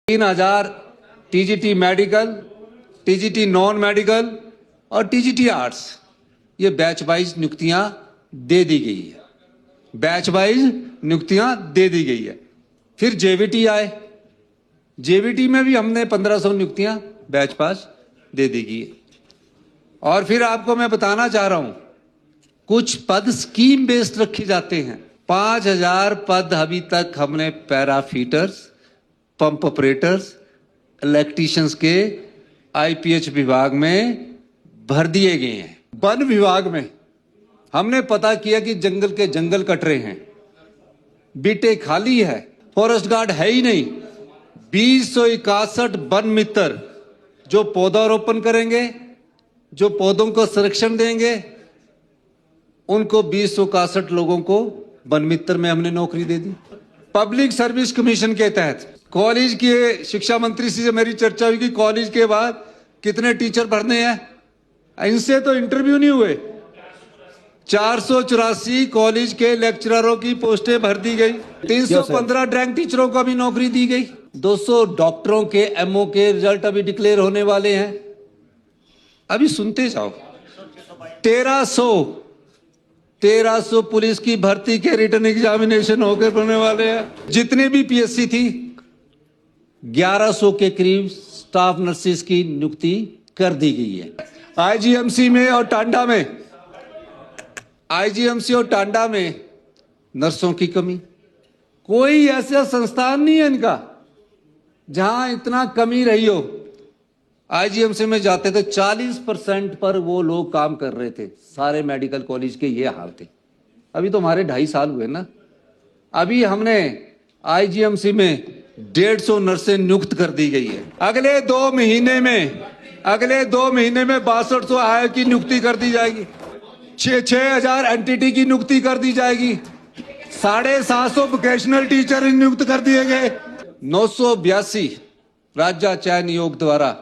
3,000 TGT medical, TGT non medical और TGT arts, ये batch wise नियुक्तियां दे दी गई है। बैच वाइज नियुक्तियां दे दी गई है। फिर जेवीटी आए, जेवीटी में भी हमने 1500 नियुक्तियां बैच पास दे दी गई है। और फिर आपको मैं बताना चाह रहा हूं, कुछ पद स्कीम बेस्ड रखे जाते हैं। 5000 पद अभी तक हमने पैराफिटर्स, पंप ऑपरेटर्स, इलेक्ट्रीशियंस के आईपीएच विभाग में भर दिए गए हैं। वन विभाग में हमने पता किया कि जंगल के जंगल कट रहे हैं, बीटे खाली है, फॉरेस्ट गार्ड है ही नहीं। 261 वन मित्र जो पौधारोपण करेंगे, जो पौधों को संरक्षण देंगे, उनको 261 लोगों को वन मित्र में हमने नौकरी दे दी। पब्लिक सर्विस कमीशन के तहत कॉलेज के शिक्षा मंत्री से मेरी चर्चा हुई कि कॉलेज के बाद कितने टीचर भरने हैं। इनसे तो इंटरव्यू नहीं हुए। 484 कॉलेज के लेक्चररों की पोस्टें भर दी गई। 315 रैंक टीचरों को भी नौकरी दी गई। 200 डॉक्टरों के एमओ के रिजल्ट अभी डिक्लेयर होने वाले हैं। अभी सुनते जाओ। 1300 पुलिस की भर्ती के रिटर्न एग्जामिनेशन होकर बनने वाले हैं। जितने भी पीएससी थी, 1100 के करीब स्टाफ नर्सेस की नियुक्ति कर दी गई है। आईजीएमसी में और टांडा में, आईजीएमसी और टांडा में नर्सों की कमी। कोई ऐसा संस्थान नहीं है इनका जहां इतना कमी रही हो। आईजीएमसी में जाते थे 40% पर वो लोग काम कर रहे थे। सारे मेडिकल कॉलेज के ये हाल थे। अभी तो हमारे 2.5 साल हुए ना। अभी हमने आईजीएमसी में 150 नर्सें नियुक्त कर दी गई है। अगले 2 महीने में 6200 आय की नियुक्ति कर दी जाएगी। 6,000 एनटीटी की नियुक्ति कर दी जाएगी। 750 वोकेशनल टीचर नियुक्त कर दिए गए। 982 राज्य चयन आयोग द्वारा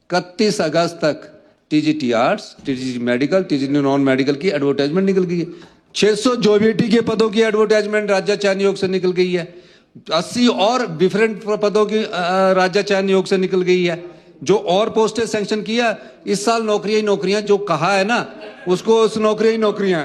31 अगस्त तक TGT arts, TGT medical, TGT non medical की एडवर्टाइजमेंट निकल गई है। 600 जेवीटी के पदों की एडवर्टाइजमेंट राज्य चयन आयोग से निकल गई है। 80 और डिफरेंट पदों की राज्य चयन आयोग से निकल गई है। जो और पोस्टें सैंक्शन किया, इस साल नौकरियां ही नौकरियां, जो कहा है ना उसको, उस नौकरियां ही नौकरियां।